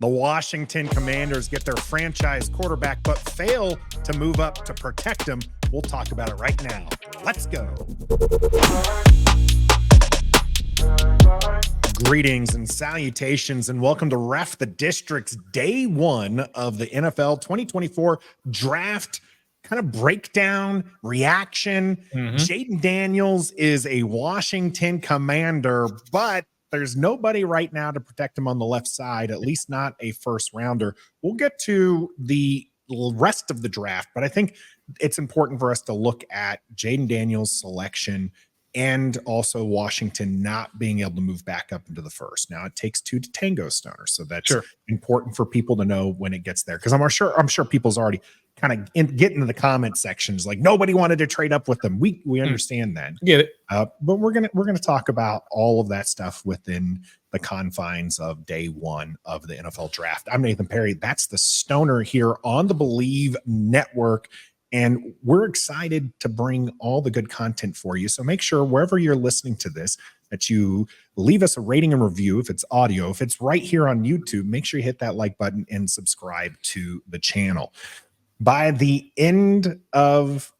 The Washington Commanders get their franchise quarterback, but fail to move up to protect him. We'll talk about it right now. Let's go. Greetings and salutations, and welcome to Ref the District's day one of the NFL 2024 draft kind of breakdown, reaction. Jayden Daniels is a Washington Commander, but there's nobody right now to protect him on the left side, at least not a first rounder. We'll get to the rest of the draft, but I think it's important for us to look at Jayden Daniels' selection and also Washington not being able to move back up into the first. Now it takes two to tango, Stoner, so that's important for people to know when it gets there, because I'm sure people's already kind of get into the comment sections like nobody wanted to trade up with them. We understand that, get it, but we're gonna talk about all of that stuff within the confines of day one of the NFL draft. I'm Nathan Perry. That's the Stoner here on the Believe Network. And we're excited to bring all the good content for you. So make sure wherever you're listening to this, that you leave us a rating and review. If it's audio, if it's right here on YouTube, make sure you hit that like button and subscribe to the channel. By the end of,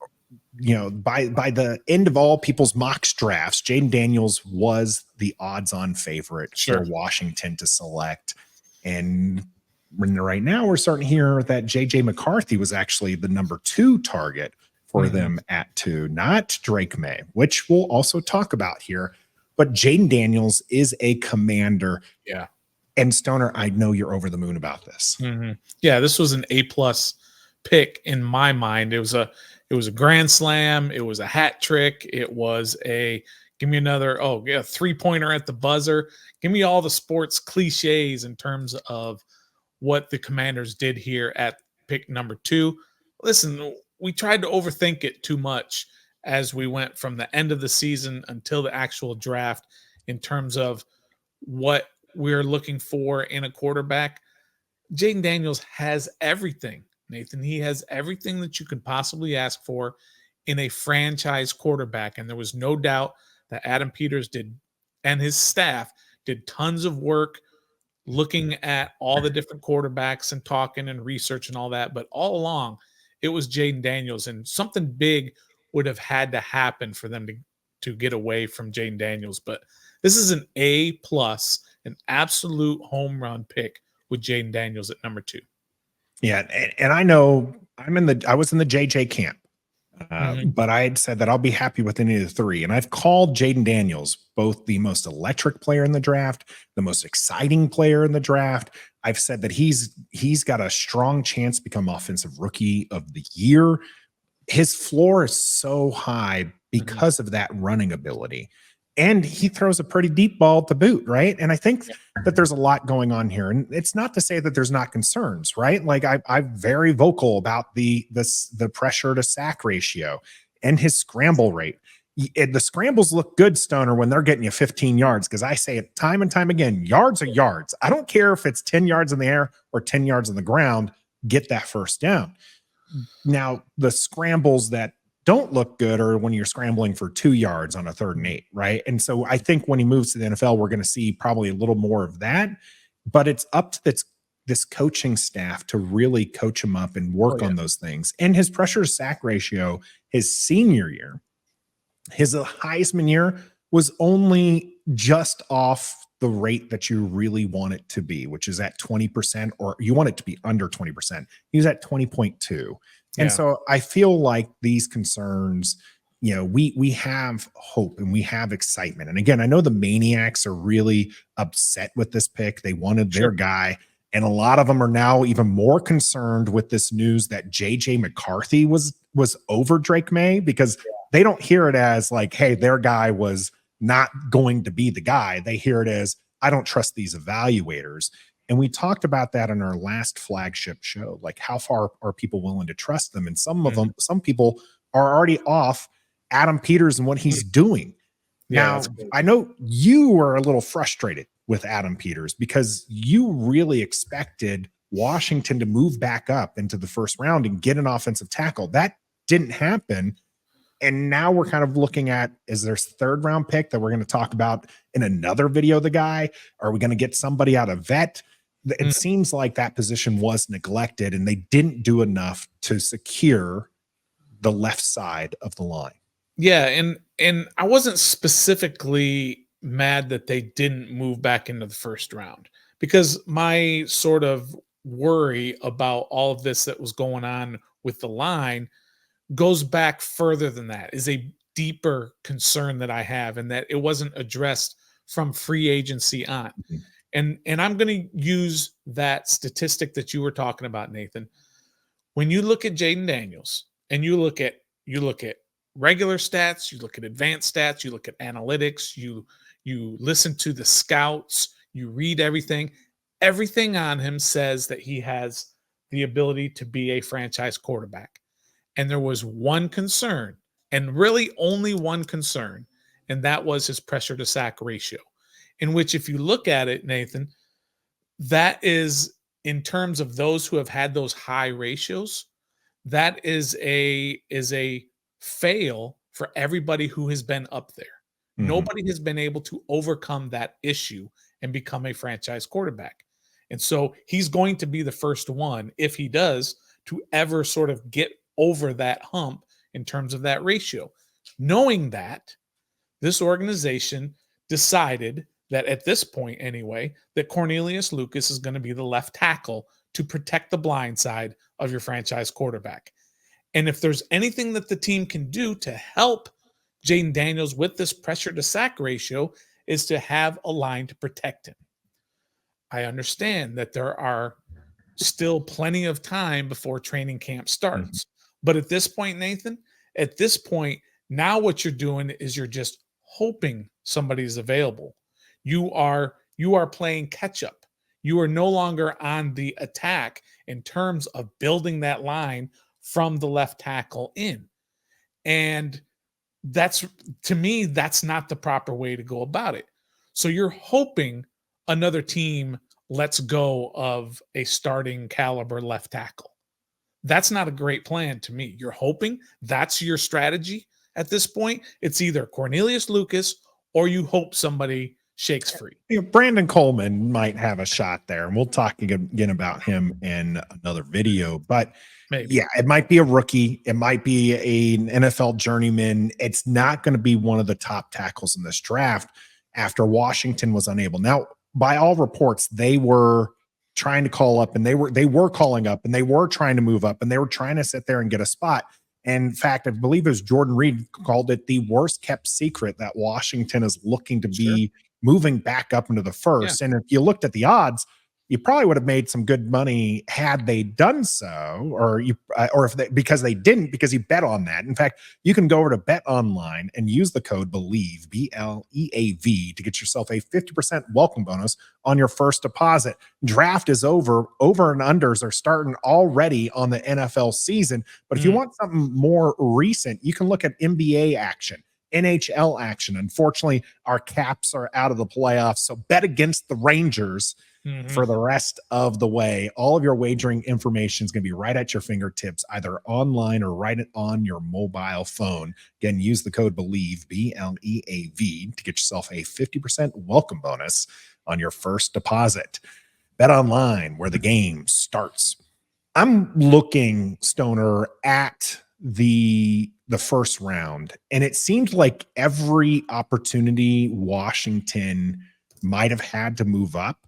by the end of all people's mock drafts, Jayden Daniels was the odds-on favorite for Washington to select. And right now we're starting to hear that McCarthy was actually the number 2 target for them at 2, not Drake Maye, which we'll also talk about here. But Jayden Daniels is a Commander. Yeah. And Stoner, I know you're over the moon about this. Yeah, this was an A+ pick in my mind. It was a grand slam. It was a hat trick. It was a give me another 3-pointer at the buzzer. Give me all the sports cliches in terms of what the Commanders did here at pick number 2. Listen, we tried to overthink it too much as we went from the end of the season until the actual draft in terms of what we're looking for in a quarterback. Jayden Daniels has everything, Nathan. He has everything that you could possibly ask for in a franchise quarterback. And there was no doubt that Adam Peters did, and his staff did tons of work looking at all the different quarterbacks and talking and research and all that. But all along, it was Jayden Daniels, and something big would have had to happen for them to get away from Jayden Daniels. But this is an A+, an absolute home run pick with Jayden Daniels at number 2. Yeah, and I know I was in the JJ camp. But I had said that I'll be happy with any of the 3. And I've called Jayden Daniels both the most electric player in the draft, the most exciting player in the draft. I've said that he's got a strong chance to become Offensive Rookie of the Year. His floor is so high because of that running ability. And he throws a pretty deep ball to boot, right? And I think that there's a lot going on here. And it's not to say that there's not concerns, right? Like I'm very vocal about the pressure to sack ratio and his scramble rate. The scrambles look good, Stoner, when they're getting you 15 yards, because I say it time and time again, yards are yards. I don't care if it's 10 yards in the air or 10 yards on the ground, get that first down. Now, the scrambles that don't look good or when you're scrambling for 2 yards on a 3rd and 8, right? And so I think when he moves to the NFL, we're going to see probably a little more of that, but it's up to this coaching staff to really coach him up and work on those things. And his pressure to sack ratio, his senior year, his Heisman year was only just off the rate that you really want it to be, which is at 20%, or you want it to be under 20%. He was at 20.2. And so I feel like these concerns, we have hope and we have excitement. And again, I know the Maniacs are really upset with this pick. They wanted their guy. And a lot of them are now even more concerned with this news that McCarthy was over Drake Maye, because they don't hear it as like, hey, their guy was not going to be the guy. They hear it as, I don't trust these evaluators. And we talked about that in our last flagship show. Like, how far are people willing to trust them? And some of them, some people are already off Adam Peters and what he's doing. Now, I know you were a little frustrated with Adam Peters because you really expected Washington to move back up into the first round and get an offensive tackle. That didn't happen. And now we're kind of looking at, is there a 3rd round pick that we're going to talk about in another video, the guy? Are we going to get somebody out of vet? It seems like that position was neglected and they didn't do enough to secure the left side of the line. Yeah, and I wasn't specifically mad that they didn't move back into the first round, because my sort of worry about all of this that was going on with the line goes back further than that, is a deeper concern that I have, and that it wasn't addressed from free agency on. Mhm. And I'm going to use that statistic that you were talking about, Nathan. When you look at Jaden Daniels and you look at regular stats, you look at advanced stats, you look at analytics, you listen to the scouts, you read everything. Everything on him says that he has the ability to be a franchise quarterback. And there was one concern, and really only one concern, and that was his pressure to sack ratio. In which, if you look at it, Nathan, that is, in terms of those who have had those high ratios, that is a fail for everybody who has been up there. Mhm. Nobody has been able to overcome that issue and become a franchise quarterback. And so he's going to be the first one, if he does, to ever sort of get over that hump in terms of that ratio. Knowing that, this organization decided that at this point anyway, that Cornelius Lucas is going to be the left tackle to protect the blind side of your franchise quarterback. And if there's anything that the team can do to help Jaden Daniels with this pressure to sack ratio, is to have a line to protect him. I understand that there are still plenty of time before training camp Mhm. starts. But at this point, Nathan, at this point, now what you're doing is you're just hoping somebody's available. You are playing catch up. You are no longer on the attack in terms of building that line from the left tackle in. And that's, to me, that's not the proper way to go about it. So you're hoping another team lets go of a starting caliber left tackle. That's not a great plan to me. You're hoping that's your strategy at this point. It's either Cornelius Lucas or you hope somebody shakes free. Brandon Coleman might have a shot there, and we'll talk again about him in another video. But Maybe. yeah, it might be a rookie. It might be an NFL journeyman. It's not going to be one of the top tackles in this draft after Washington was unable. Now, by all reports, they were trying to call up, and they were calling up, and they were trying to move up, and they were trying to sit there and get a spot. And in fact, I believe it was Jordan Reed called it the worst kept secret that Washington is looking to be moving back up into the first. Yeah. And if you looked at the odds, you probably would have made some good money had they done so, or because they didn't, because you bet on that. In fact, you can go over to Bet Online and use the code BELIEVE, BLEAV, to get yourself a 50% welcome bonus on your first deposit. Draft is over. Over and unders are starting already on the NFL season. But if you want something more recent, you can look at NBA action, NHL action. Unfortunately, our Caps are out of the playoffs, so bet against the Rangers for the rest of the way. All of your wagering information is going to be right at your fingertips, either online or right on your mobile phone. Again, use the code BELIEVE, BLEAV, to get yourself a 50% welcome bonus on your first deposit. Bet Online, where the game starts. I'm looking, Stoner, at the first round, and it seemed like every opportunity Washington might have had to move up,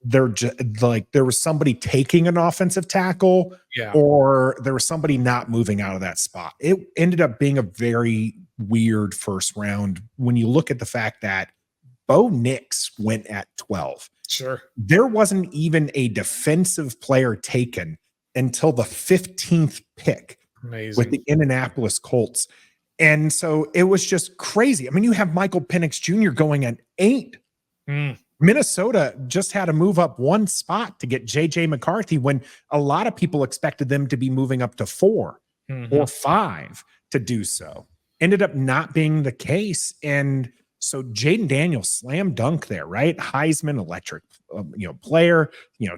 they're just like, there was somebody taking an offensive tackle, or there was somebody not moving out of that spot. It ended up being a very weird first round when you look at the fact that Bo Nix went at 12. Sure. There wasn't even a defensive player taken until the 15th pick. Amazing. With the Indianapolis Colts. And so it was just crazy. I mean, you have Michael Penix Jr. going at 8. Minnesota just had to move up one spot to get JJ McCarthy when a lot of people expected them to be moving up to 4 or 5 to do so. Ended up not being the case. And so Jaden Daniels, slam dunk there, right? Heisman, electric, player,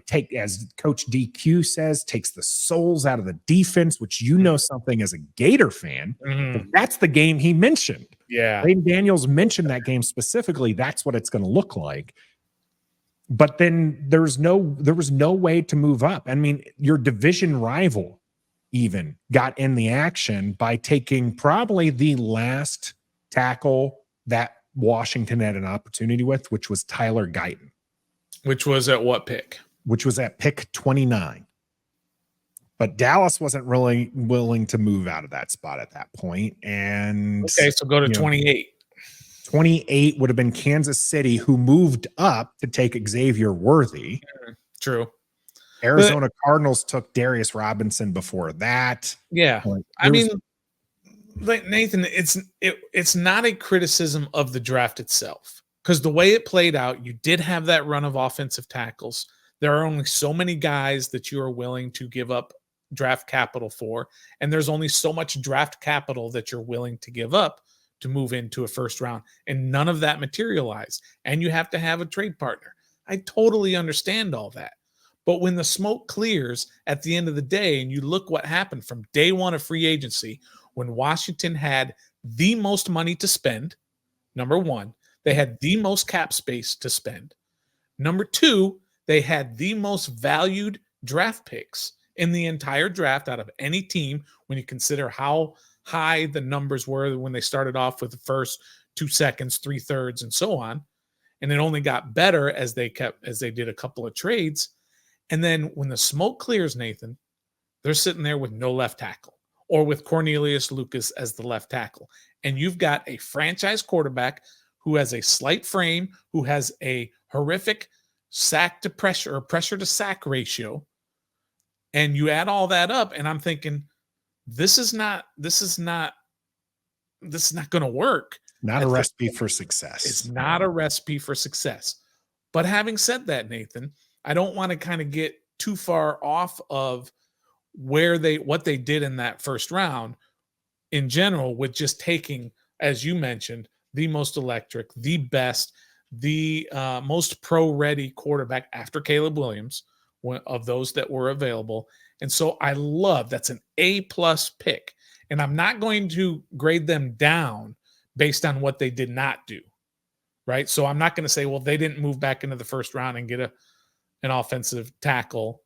take, as Coach DQ says, takes the souls out of the defense, which something as a Gator fan. But that's the game he mentioned. Yeah. Jaden Daniels mentioned that game specifically. That's what it's going to look like. But then there was no way to move up. I mean, your division rival even got in the action by taking probably the last tackle that Washington had an opportunity with, which was Tyler Guyton. Which was at what pick? Which was at pick 29. But Dallas wasn't really willing to move out of that spot at that point. And okay, so go to 28. 28 would have been Kansas City, who moved up to take Xavier Worthy. True. Arizona Cardinals took Darius Robinson before that. Yeah. I mean, like Nathan, it's not a criticism of the draft itself, because the way it played out, you did have that run of offensive tackles. There are only so many guys that you are willing to give up draft capital for, and there's only so much draft capital that you're willing to give up to move into a first round, and none of that materialized. And you have to have a trade partner. I totally understand all that. But when the smoke clears at the end of the day, and you look what happened from day one of free agency, when Washington had the most money to spend, number one, they had the most cap space to spend. Number two, they had the most valued draft picks in the entire draft out of any team when you consider how high the numbers were when they started off with the first 2 seconds, 3/3, and so on. And it only got better as they did a couple of trades. And then when the smoke clears, Nathan, they're sitting there with no left tackle, or with Cornelius Lucas as the left tackle. And you've got a franchise quarterback who has a slight frame, who has a horrific sack to pressure or pressure to sack ratio. And you add all that up, and I'm thinking, this is not going to work. Not a recipe for success. It's not a recipe for success. But having said that, Nathan, I don't want to kind of get too far off of what they did in that first round in general, with just taking, as you mentioned, the most electric, the best, the most pro-ready quarterback after Caleb Williams of those that were available. And so I love that's an A+ pick. And I'm not going to grade them down based on what they did not do, right? So I'm not going to say, well, they didn't move back into the first round and get an offensive tackle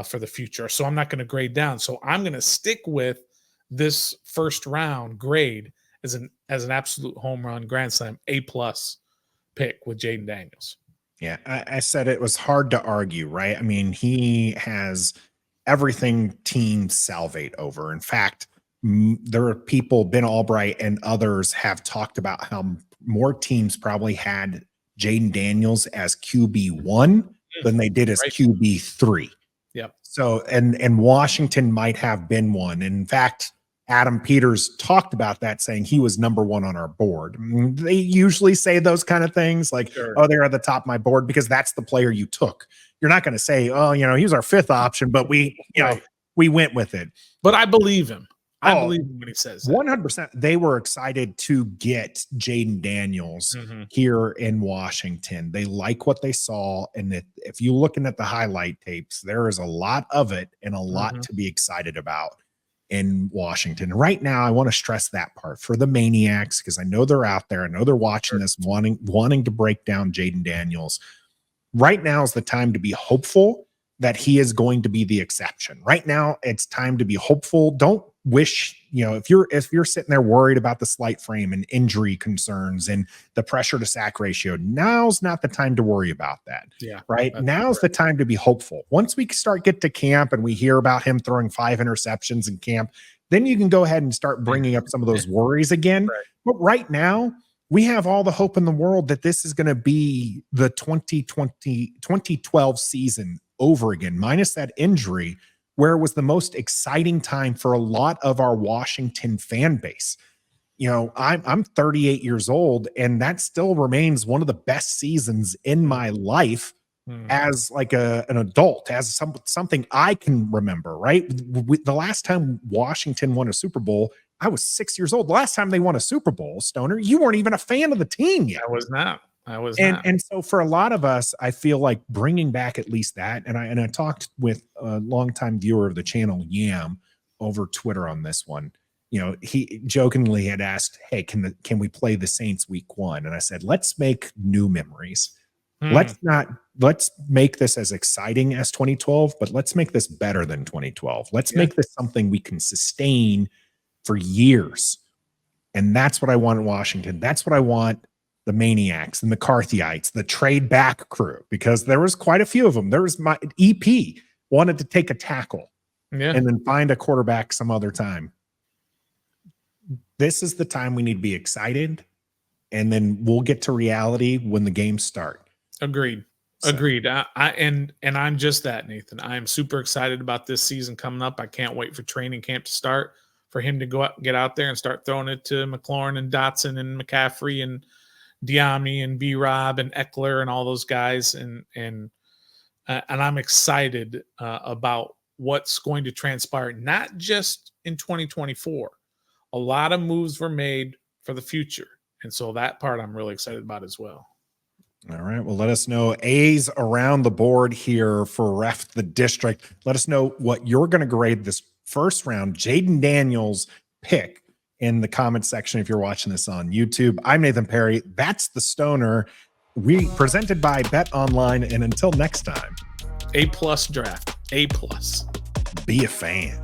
for the future. So I'm not going to grade down. So I'm going to stick with this first round grade as an absolute home run, grand slam, A+ pick with Jayden Daniels. Yeah, I said it was hard to argue, right? I mean, he has everything teams salivate over. In fact, there are people, Ben Albright and others, have talked about how more teams probably had Jayden Daniels as QB1 than they did as QB3. Yep. So, and Washington might have been one. In fact, Adam Peters talked about that, saying he was number one on our board. They usually say those kind of things like, sure, oh, they're at the top of my board because that's the player you took. You're not going to say, oh, he was our fifth option, but we went with it. But I believe him. I believe him when he says that. 100%. They were excited to get Jayden Daniels here in Washington. They like what they saw. And if you're looking at the highlight tapes, there is a lot of it and a lot to be excited about in Washington. Right now, I want to stress that part for the maniacs, because I know they're out there. I know they're watching this, wanting to break down Jayden Daniels. Right now is the time to be hopeful that he is going to be the exception. Right now, it's time to be hopeful. Don't wish, if you're sitting there worried about the slight frame and injury concerns and the pressure to sack ratio, now's not the time to worry about that. Yeah. Right. Now's the time to be hopeful. Once we get to camp and we hear about him throwing 5 interceptions in camp, then you can go ahead and start bringing up some of those worries again. Right. But right now, we have all the hope in the world that this is going to be the 2012 season over again, minus that injury, where it was the most exciting time for a lot of our Washington fan base. I'm 38 years old, and that still remains one of the best seasons in my life as like an adult, as something I can remember, right? The last time Washington won a Super Bowl, I was 6 years old. The last time they won a Super Bowl, Stoner, you weren't even a fan of the team yet. I was not. And so for a lot of us, I feel like bringing back at least that. And I talked with a longtime viewer of the channel, Yam, over Twitter on this one. He jokingly had asked, "Hey, can we play the Saints week 1?" And I said, "Let's make new memories. Let's make this as exciting as 2012, but let's make this better than 2012. Let's make this something we can sustain for years. And that's what I want in Washington. That's what I want the Maniacs, the McCarthyites, the trade back crew, because there was quite a few of them. There was my EP wanted to take a tackle and then find a quarterback some other time. This is the time we need to be excited, and then we'll get to reality when the games start. Agreed. Agreed. I'm just that, Nathan. I am super excited about this season coming up. I can't wait for training camp to start, for him to get out there and start throwing it to McLaurin and Dotson and McCaffrey and Diami and B-Rob and Eckler and all those guys. And I'm excited about what's going to transpire, not just in 2024. A lot of moves were made for the future. And so that part I'm really excited about as well. All right. Well, let us know A's around the board here for Ref the District. Let us know what you're going to grade this first round Jayden Daniels pick in the comment section if you're watching this on YouTube. I'm Nathan Perry. That's the Stoner. We presented by Bet Online. And until next time, A+ draft. A+. Be a fan.